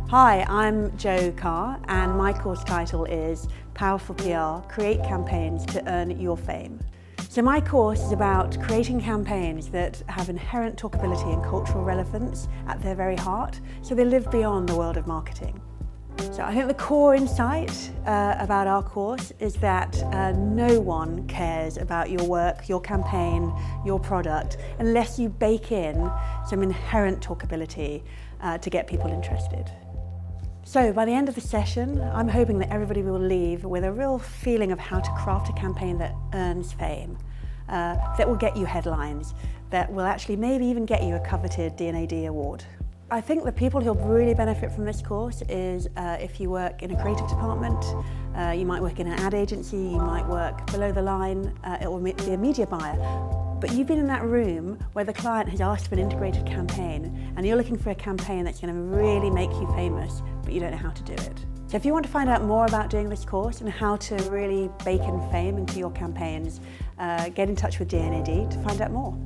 Hi, I'm Jo Carr and my course title is Powerful PR, Create Campaigns to Earn Your Fame. So my course is about creating campaigns that have inherent talkability and cultural relevance at their very heart, so they live beyond the world of marketing. So I think the core insight about our course is that no one cares about your work, your campaign, your product, unless you bake in some inherent talkability to get people interested. So by the end of the session, I'm hoping that everybody will leave with a real feeling of how to craft a campaign that earns fame, that will get you headlines, that will actually maybe even get you a coveted D&AD award. I think the people who'll really benefit from this course is if you work in a creative department, you might work in an ad agency, you might work below the line, it will be a media buyer. But you've been in that room where the client has asked for an integrated campaign and you're looking for a campaign that's going to really make you famous, but you don't know how to do it. So if you want to find out more about doing this course and how to really bake in fame into your campaigns, get in touch with D&AD to find out more.